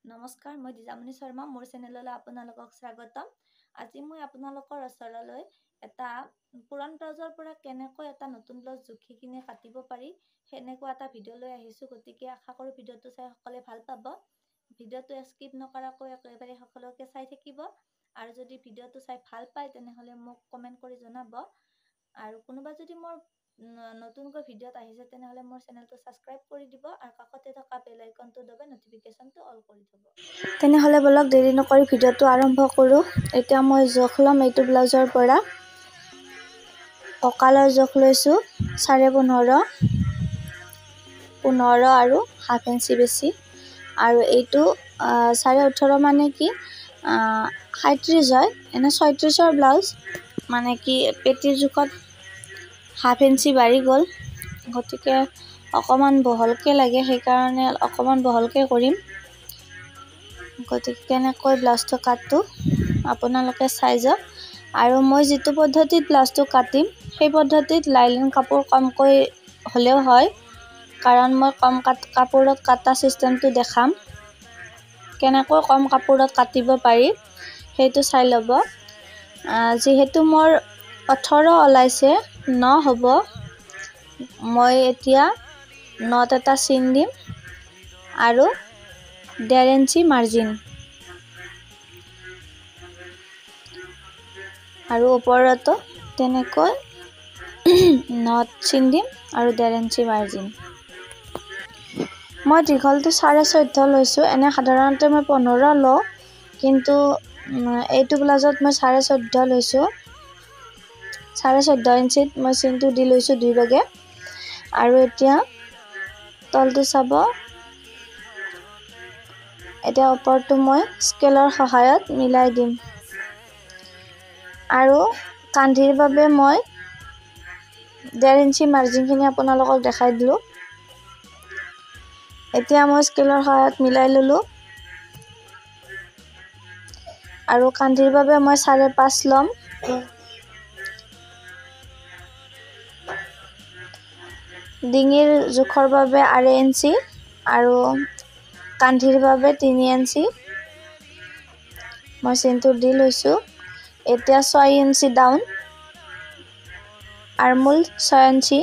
নমস্কাৰ, মই ডিজামনি শৰ্মা মোৰ চেনেললৈ আপোনালোকক স্বাগতম। আজি মই আপোনালোকৰ ওচৰলৈ এটা পুৰাণ ব্লাউজৰ পৰা কেনেকৈ এটা নতুন ব্লাউজ জুখি কিনে কাটিব পাৰি সেনেকুৱা এটা ভিডিঅ' লৈ আহিছোঁ। গতিকে আশা কৰোঁ ভিডিঅ'টো চাই সকলোৱে ভাল পাব। ভিডিঅ'টো স্কিপ নকৰাকৈ একেবাৰে সকলোকে চাই থাকিব। আৰু যদি ভিডিঅ'টো চাই ভাল পায় তেনেহ'লে মোক কমেণ্ট কৰি জনাব। আৰু কোনোবা যদি মোৰ নতুনকৈ ভিডিঅ'ত আহিছে তেনেহ'লে মোৰ চেনেলটো ছাবস্ক্ৰাইব কৰি দিব আৰু কাষতে থকা বেল আইকনটো দবাই নটিফিকেশ্যনটো অল কৰি থ'ব। তেনেহ'লে বলক দেৰি নকৰি ভিডিঅ'টো আৰম্ভ কৰোঁ। এতিয়া মই জোখ ল'ম এইটো ব্লাউজৰ পৰা। কঁকালৰ জোখ লৈছোঁ 15.5 আৰু হাফ ইঞ্চি বেছি, আৰু এইটো 18.5 মানে কি 37 হয়, এনে 36ৰ ব্লাউজ মানে কি পেটিৰ জোখত হাফ ইঞ্চি বাঢ়ি গ'ল, গতিকে অকণমান বহলকৈ লাগে, সেইকাৰণে অকণমান বহলকৈ কৰিম। গতিকে কেনেকৈ ব্লাউজটো কাটো আপোনালোকে চাই যাওক। আৰু মই যিটো পদ্ধতিত ব্লাউজটো কাটিম সেই পদ্ধতিত লাইলিন কাপোৰ কমকৈ হ'লেও হয়, কাৰণ মই কম কাপোৰত কাটা চিষ্টেমটো দেখাম। কেনেকৈ কম কাপোৰত কাটিব পাৰি সেইটো চাই ল'ব। যিহেতু মোৰ 18 ওলাইছে 9 হ'ব, মই এতিয়া 9ত এটা চিন দিম আৰু 1.5 ইঞ্চি মাৰ্জিন, আৰু ওপৰতো তেনেকৈ 9ত চিন দিম আৰু 1.5 ইঞ্চি মাৰ্জিন। মই দীঘলটো 14.5 লৈছোঁ। এনে সাধাৰণতে মই 15 লওঁ, কিন্তু এইটো ব্লাউজত মই 14.5 লৈছোঁ। 14.5 ইঞ্চিত মই চিনটো দি লৈছোঁ 2 লগে। আৰু এতিয়া তলটো চাব। এতিয়া ওপৰটো মই স্কেলৰ সহায়ত মিলাই দিম, আৰু কান্ধিৰ বাবে মই 1.5 ইঞ্চি মাৰ্জিনখিনি আপোনালোকক দেখাই দিলোঁ। এতিয়া মই স্কেলৰ সহায়ত মিলাই ল'লোঁ, আৰু কান্ধিৰ বাবে মই 5.5 ল'ম। ডিঙিৰ জোখৰ বাবে 2.5 ইঞ্চি আৰু কান্ধিৰ বাবে 3 ইঞ্চি মই চিনটো দি লৈছোঁ। এতিয়া 6 ইঞ্চি ডাউন, আৰমোল 6 ইঞ্চি,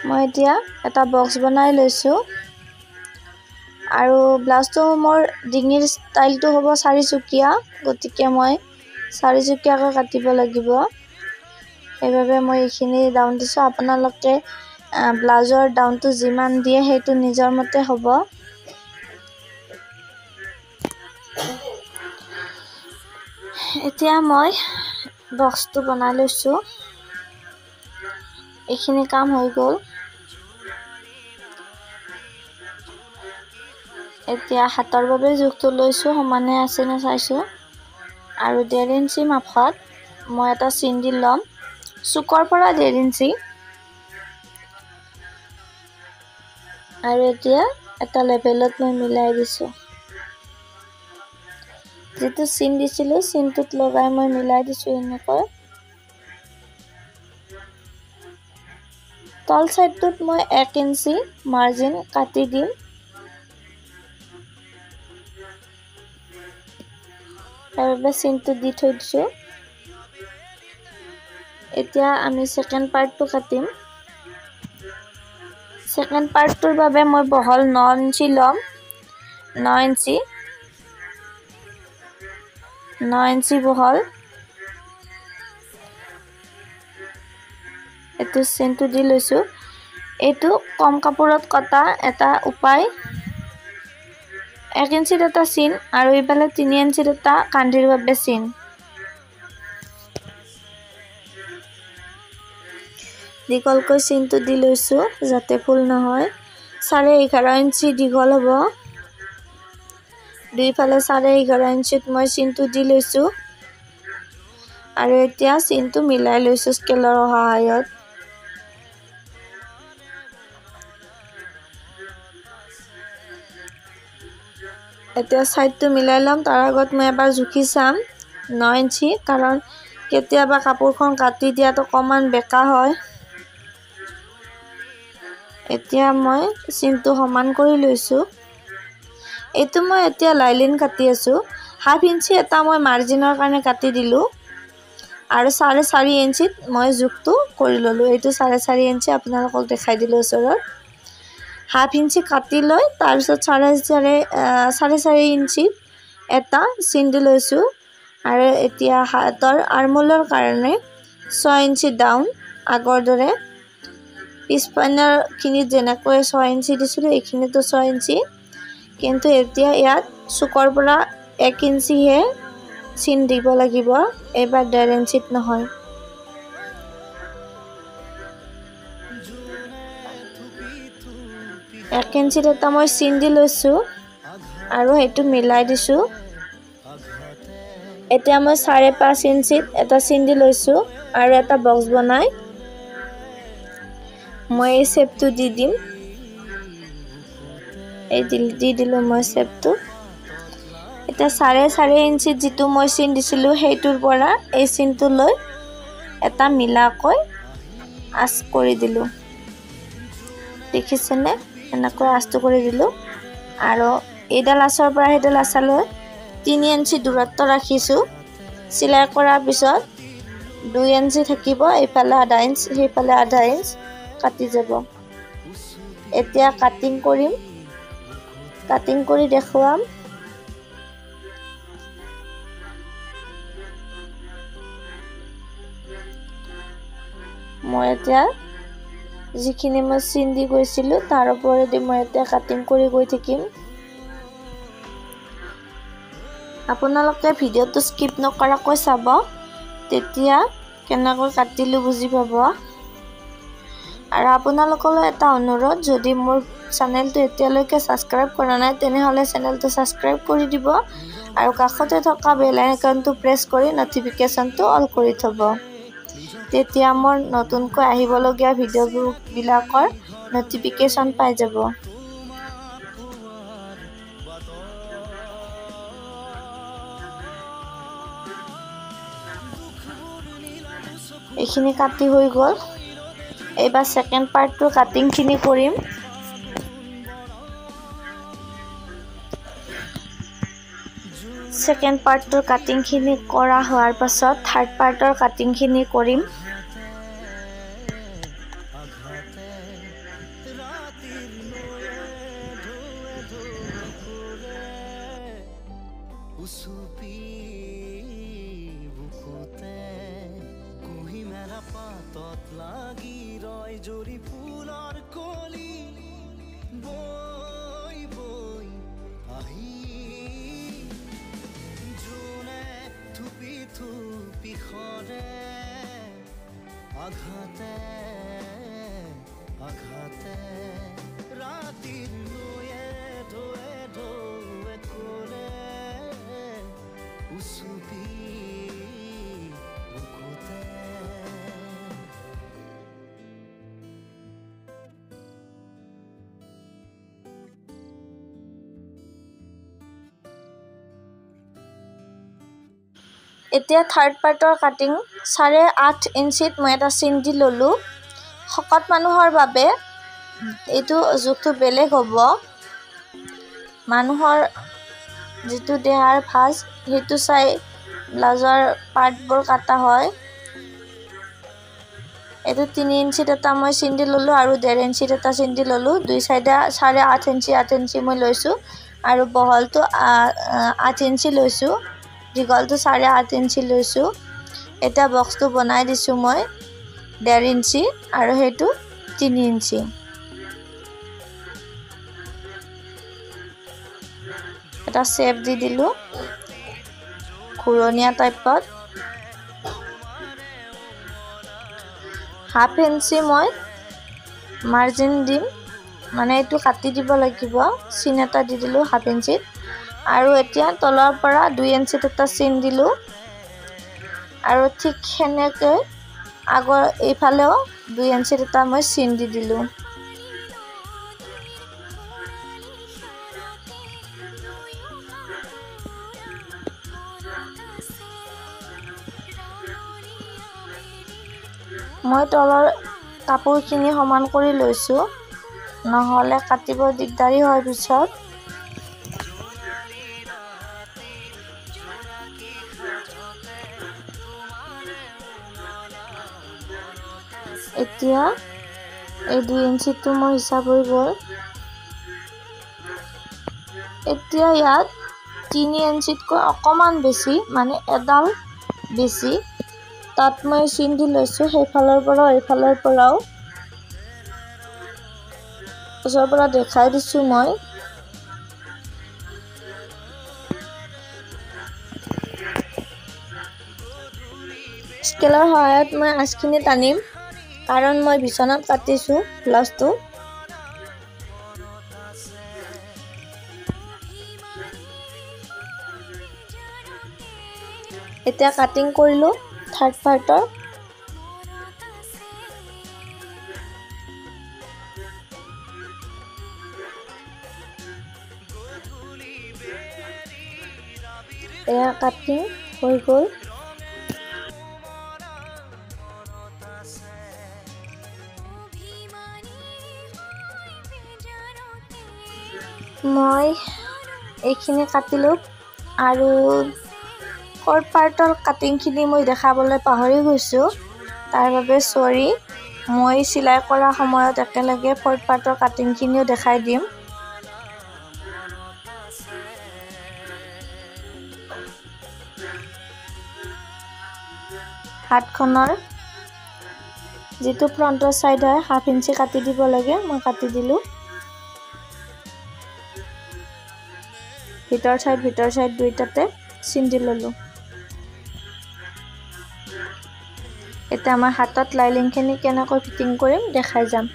মই এতিয়া এটা বক্স বনাই লৈছোঁ। আৰু ব্লাউজটো মোৰ ডিঙিৰ ষ্টাইলটো হ'ব 4 চুকীয়া, গতিকে মই 4 চুকীয়াকৈ কাটিব লাগিব। সেইবাবে মই এইখিনি ডাউন দিছোঁ। আপোনালোকে ব্লাউজৰ ডাউনটো যিমান দিয়ে সেইটো নিজৰ মতে হ'ব। এতিয়া মই বক্সটো বনাই লৈছোঁ। এইখিনি কাম হৈ গ'ল। এতিয়া হাতৰ বাবে জোখটো লৈছোঁ, সমানে আছেনে চাইছোঁ, আৰু 1.5 ইঞ্চি মাপত মই এটা চিন দি ল'ম, চুকৰ পৰা 1.5 ইঞ্চি। আৰু এতিয়া এটা লেভেলত মই মিলাই দিছোঁ। যিটো চিন দিছিলোঁ চিনটোত লগাই মই মিলাই দিছোঁ এনেকৈ। তল চাইডটোত মই 1 ইঞ্চি মাৰ্জিন কাটি দিম। সেইবাবে চিনটো দি থৈ দিছোঁ। এতিয়া আমি ছেকেণ্ড পাৰ্টটো কাটিম। ছেকেণ্ড পাৰ্টটোৰ বাবে মই বহল 9 ইঞ্চি ল'ম। 9 ইঞ্চি বহল। এইটো চিনটো দি লৈছোঁ। এইটো কম কাপোৰত কটা এটা উপায়। 1 ইঞ্চিত এটা চিন আৰু এইফালে 3 ইঞ্চিত এটা কান্ধিৰ বাবে চিন। দীঘলকৈ চিনটো দি লৈছোঁ যাতে ভুল নহয়। 11.5 ইঞ্চি দীঘল হ'ব। দুইফালে 11.5 ইঞ্চিত মই চিনটো দি লৈছোঁ, আৰু এতিয়া চিনটো মিলাই লৈছোঁ স্কেলৰ সহায়ত। এতিয়া ছাইডটো মিলাই ল'ম। তাৰ আগত মই এবাৰ জুখি চাম 9 ইঞ্চি, কাৰণ কেতিয়াবা কাপোৰখন কাটি দিয়াত অকণমান বেকা হয়। এতিয়া মই চিনটো সমান কৰি লৈছোঁ। এইটো মই এতিয়া লাইলিন কাটি আছোঁ। 1/2 ইঞ্চি এটা মই মাৰ্জিনৰ কাৰণে কাটি দিলোঁ আৰু 4.5 ইঞ্চিত মই জোখটো কৰি ল'লোঁ। এইটো 4.5 ইঞ্চি আপোনালোকক দেখাই দিলোঁ ওচৰত। 1/2 ইঞ্চি কাটি লৈ তাৰপিছত 4.5 ইঞ্চিত এটা চিন দি লৈছোঁ আৰু এতিয়া হাতৰ আৰ্মলৰ কাৰণে 6 ইঞ্চি ডাউন আগৰ দৰে পিছপাইনাৰখিনিত যেনেকৈ 6 ইঞ্চি দিছিলোঁ এইখিনিতো 6 ইঞ্চি, কিন্তু এতিয়া ইয়াত চুকৰ পৰা 1 ইঞ্চিহে চিন দিব লাগিব, এইবাৰ 1.5 ইঞ্চিত নহয়। এক ইঞ্চিত এটা মই চিন দি লৈছোঁ আৰু সেইটো মিলাই দিছোঁ। এতিয়া মই 5.5 ইঞ্চিত এটা চিন দি লৈছোঁ আৰু এটা বক্স বনাই মই এই শেপটো দি দিম। এই দি দিলোঁ মই শেপটো। এতিয়া 4.5 ইঞ্চিত যিটো মই চিন দিছিলোঁ সেইটোৰ পৰা এই চিনটো লৈ এটা মিলাকৈ আঁচ কৰি দিলোঁ। দেখিছেনে? এনেকৈ আঁচটো কৰি দিলোঁ আৰু এইডাল আঁচৰ পৰা সেইডাল আঁচলৈ 3 ইঞ্চি দূৰত্ব ৰাখিছোঁ। চিলাই কৰাৰ পিছত 2 ইঞ্চি থাকিব, এইফালে 1/2 ইঞ্চ সেইফালে 1/2 ইঞ্চ কাটি যাব। এতিয়া কাটিং কৰিম, কাটিং কৰি দেখুৱাম। মই এতিয়া যিখিনি মই চিন দি গৈছিলোঁ তাৰ ওপৰেদি মই এতিয়া কাটিং কৰি গৈ থাকিম। আপোনালোকে ভিডিঅ'টো স্কিপ নকৰাকৈ চাব, তেতিয়া কেনেকৈ কাটিলোঁ বুজি পাব। আৰু আপোনালোকলৈ এটা অনুৰোধ, যদি মোৰ চেনেলটো এতিয়ালৈকে ছাবস্ক্ৰাইব কৰা নাই তেনেহ'লে চেনেলটো ছাবস্ক্ৰাইব কৰি দিব আৰু কাষতে থকা বেল আইকনটো প্ৰেছ কৰি নটিফিকেশ্যনটো অল কৰি থ'ব। তেতিয়া মোৰ নতুনকৈ আহিবলগীয়া ভিডিঅ'বিলাকৰ নটিফিকেশ্যন পাই যাব। এইখিনি কাটি হৈ গ'ল। এইবাৰ ছেকেণ্ড পাৰ্টটোৰ কাটিংখিনি কৰিম। ছেকেণ্ড পাৰ্টটোৰ কাটিংখিনি কৰা হোৱাৰ পাছত থাৰ্ড পাৰ্টৰ কাটিংখিনি কৰিম। আঘাতে আঘাতে ৰাতিৰ নয়ে ঢৌৱে ঢৌৱে কৰে উচুপি বুকুতে। এতিয়া থাৰ্ড পাৰ্টৰ কাটিং 8.5 ইঞ্চিত মই এটা চিন দি ল'লোঁ। শকত মানুহৰ বাবে এইটো জোখটো বেলেগ হ'ব। মানুহৰ যিটো দেহাৰ ভাঁজ সেইটো চাই ব্লাউজৰ পাৰ্টবোৰ কাটা হয়। এইটো 3 ইঞ্চিত এটা মই চিন দি ল'লোঁ আৰু 1.5 ইঞ্চিত এটা চিন দি ল'লোঁ। দুই চাইডে 8.5 ইঞ্চি 8 ইঞ্চি মই লৈছোঁ আৰু বহলটো 8 ইঞ্চি লৈছোঁ, দীঘলটো 8.5 ইঞ্চি লৈছোঁ। এতিয়া বক্সটো বনাই দিছোঁ মই 1.5 ইঞ্চি আৰু সেইটো 3 ইঞ্চি। এটা শ্বেপ দি দিলোঁ ঘূৰণীয়া টাইপত। 1/2 ইঞ্চি মই মাৰ্জিন দিম, মানে এইটো কাটি দিব লাগিব। চিন এটা দি দিলোঁ 1/2 ইঞ্চিত আৰু এতিয়া তলৰ পৰা 2 ইঞ্চিত এটা চিন দিলোঁ আৰু ঠিক সেনেকৈ আগৰ এইফালেও 2 ইঞ্চিত এটা মই চিন দি দিলোঁ। মই তলৰ কাপোৰখিনি সমান কৰি লৈছোঁ নহ'লে কাটিব দিগদাৰি হয় পিছত। এতিয়া এই 2 ইঞ্চিটো মোৰ হিচাপ হৈ গ'ল। এতিয়া ইয়াত 3 ইঞ্চিতকৈ অকণমান বেছি, মানে এডাল বেছি, তাত মই চিন দি লৈছোঁ। সেইফালৰ পৰাও এইফালৰ পৰাও ওচৰৰ পৰা দেখাই দিছোঁ মই। স্কেলৰ সহায়ত মই আঁচখিনি টানিম, কাৰণ মই বিচনাত কাটিছোঁ ব্লাউজটো। এতিয়া কাটিং কৰিলোঁ থাৰ্ড পাৰ্টৰ। এয়া কাটিং হৈ গ'ল। মই এইখিনি কাটিলোঁ আৰু ফ'ৰ্থ পাৰ্টৰ কাটিংখিনি মই দেখাবলৈ পাহৰি গৈছোঁ, তাৰ বাবে চৰি। মই চিলাই কৰা সময়ত একেলগে ফ'ৰ্থ পাৰ্টৰ কাটিংখিনিও দেখাই দিম। হাতখনৰ যিটো ফ্ৰণ্টৰ চাইড হয় 1/2 ইঞ্চি কাটি দিব লাগে, মই কাটি দিলোঁ। ভিতৰ চাইড দুইটাতে চিন দি ল'লোঁ। এতিয়া আমাৰ হাতত লাইনিংখিনি কেনেকৈ ফিটিং কৰিম দেখাই যাম।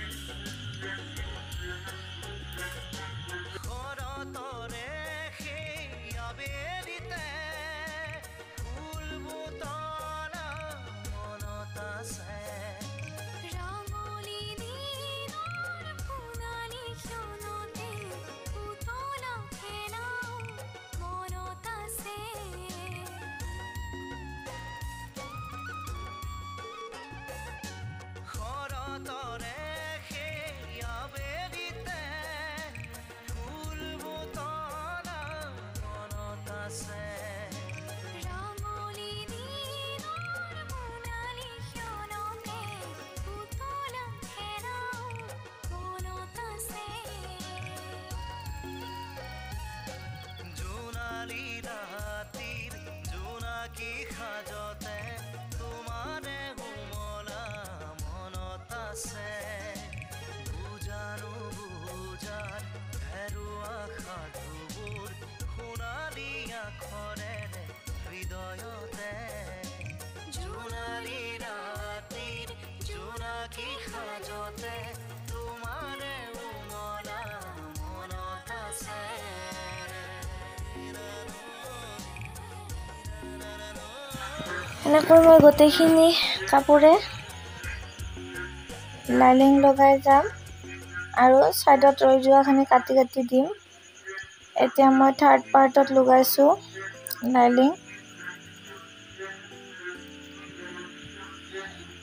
এনেকৈ মই গোটেইখিনি কাপোৰে লাইনিং লগাই যাম আৰু ছাইডত ৰৈ যোৱাখিনি কাটি কাটি দিম। এতিয়া মই থাৰ্ড পাৰ্টত লগাইছোঁ লাইনিং।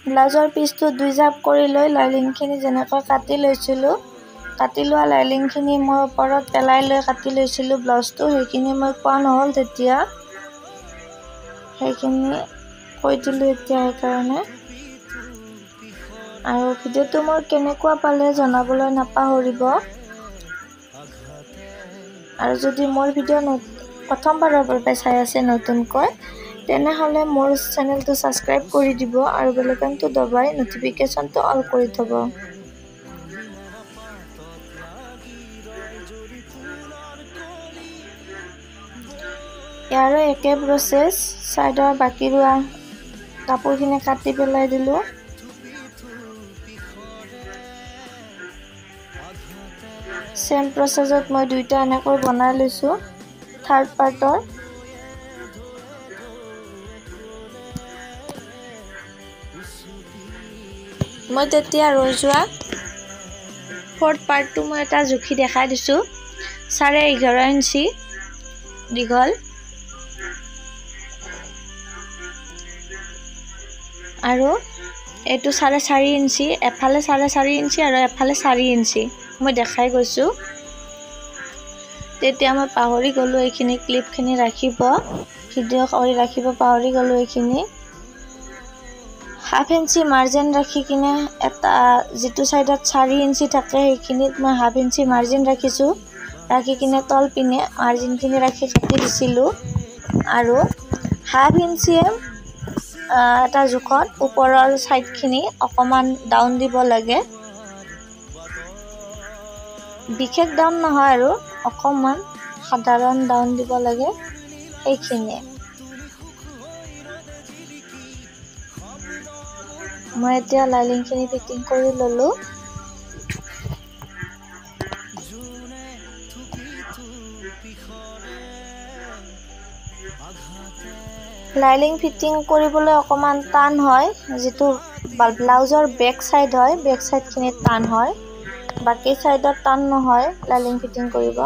ব্লাউজৰ পিচটো 2 জাপ কৰি লৈ লাইনিংখিনি যেনেকৈ কাটি লৈছিলোঁ, কাটি লোৱা লাইনিংখিনি মই ওপৰত পেলাই লৈ কাটি লৈছিলোঁ ব্লাউজটো। সেইখিনি মই কোৱা নহ'ল তেতিয়া, সেইখিনি কৈ দিলোঁ এতিয়া সেইকাৰণে। আৰু ভিডিঅ'টো মোৰ কেনেকুৱা পালে জনাবলৈ নাপাহৰিব। আৰু যদি মোৰ ভিডিঅ' প্ৰথমবাৰৰ বাবে চাই আছে নতুনকৈ, তেনেহ'লে মোৰ চেনেলটো ছাবস্ক্ৰাইব কৰি দিব আৰু বেল আইকনটো দবাই নটিফিকেশ্যনটো অল কৰি থ'ব। ইয়াৰো একে প্ৰচেছ, ছাইডৰ বাকী ৰোৱা কাপোৰখিনি কাটি পেলাই দিলোঁ। চেম প্ৰচেছত মই 2টা এনেকৈ বনাই লৈছোঁ থাৰ্ড পাৰ্টৰ। মই তেতিয়া ৰৈ যোৱা ফ'ৰ্থ পাৰ্টটো মই এটা জুখি দেখাই দিছোঁ, 11.5 ইঞ্চি দীঘল আৰু এইটো 4.5 ইঞ্চি, এফালে 4.5 ইঞ্চি আৰু এফালে 4 ইঞ্চি মই দেখাই গৈছোঁ। তেতিয়া মই পাহৰি গ'লোঁ এইখিনি ক্লিপখিনি ৰাখিব, ভিডিঅ' কৰি ৰাখিব পাহৰি গ'লোঁ এইখিনি। 1/2 ইঞ্চি মাৰ্জিন ৰাখি কিনে এটা যিটো চাইডত 4 ইঞ্চি থাকে সেইখিনিত মই 1/2 ইঞ্চি মাৰ্জিন ৰাখিছোঁ। ৰাখি কিনে তল পিনে মাৰ্জিনখিনি ৰাখি কাটি দিছিলোঁ আৰু 1/2 ইঞ্চিয়ে এটা জোখত ওপৰৰ চাইডখিনি অকণমান ডাউন দিব লাগে। বিশেষ ডাউন নহয় আৰু অকণমান সাধাৰণ ডাউন দিব লাগে সেইখিনিয়ে। মই এতিয়া লাইলিংখিনি ফিটিং কৰি ল'লোঁ। লাইলিং ফিটিং কৰিবলৈ অকণমান টান হয়, যিটো ব্লাউজৰ বেক চাইড হয়, বেক চাইডখিনিত টান হয়, বাকী চাইডত টান নহয় লাইলিং ফিটিং কৰিব।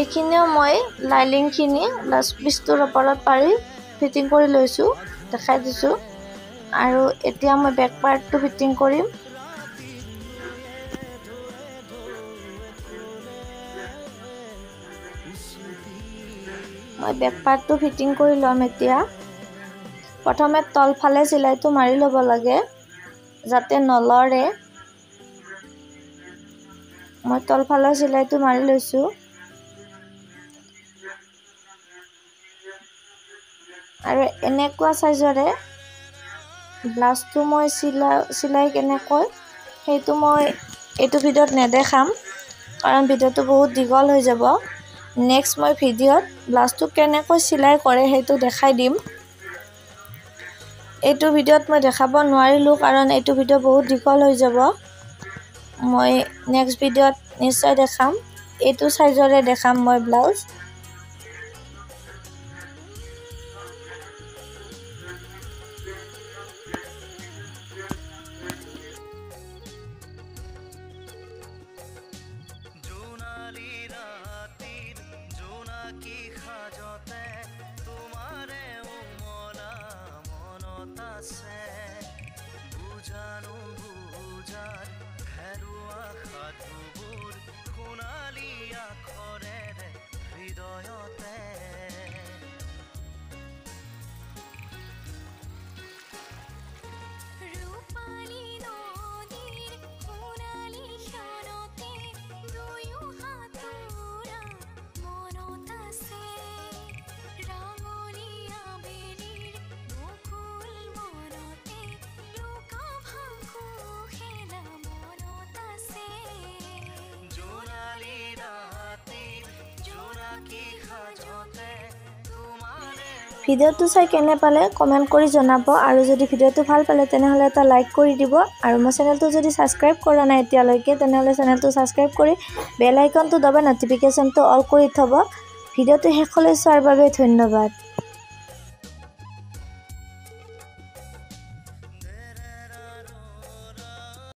এইখিনিও মই লাইলিংখিনি ব্লাউজ পিচটোৰ ওপৰত পাৰি ফিটিং কৰি লৈছোঁ, দেখাই দিছোঁ। আৰু এতিয়া মই বেক পাৰ্টটো ফিটিং কৰিম। মই বেক পাৰ্টটো ফিটিং কৰি ল'ম এতিয়া। প্ৰথমে তলফালে চিলাইটো মাৰি ল'ব লাগে যাতে নলৰে। মই তলফালৰ চিলাইটো মাৰি লৈছোঁ। আৰু এনেকুৱা চাইজৰে ব্লাউজটো মই চিলাই কেনেকৈ সেইটো মই এইটো ভিডিঅ'ত নেদেখাম, কাৰণ ভিডিঅ'টো বহুত দীঘল হৈ যাব। নেক্সট মই ভিডিঅ'ত ব্লাউজটো কেনেকৈ চিলাই কৰে সেইটো দেখাই দিম। এইটো ভিডিঅ'ত মই দেখাব নোৱাৰিলোঁ কাৰণ এইটো ভিডিঅ' বহুত দীঘল হৈ যাব। মই নেক্সট ভিডিঅ'ত নিশ্চয় দেখাম, এইটো চাইজৰে দেখাম মই ব্লাউজ। ভিডিঅ'টো চাই কেনে পালে কমেণ্ট কৰি জনাব, আৰু যদি ভিডিঅ'টো ভাল পালে তেনেহ'লে এটা লাইক কৰি দিব। আৰু মোৰ চেনেলটো যদি ছাবস্ক্ৰাইব কৰা নাই এতিয়ালৈকে তেনেহ'লে চেনেলটো ছাবস্ক্ৰাইব কৰি বেল আইকনটো দবাই ন'টিফিকেশ্যনটো অল কৰি থ'ব। ভিডিঅ'টো শেষলৈ চোৱাৰ বাবে ধন্যবাদ।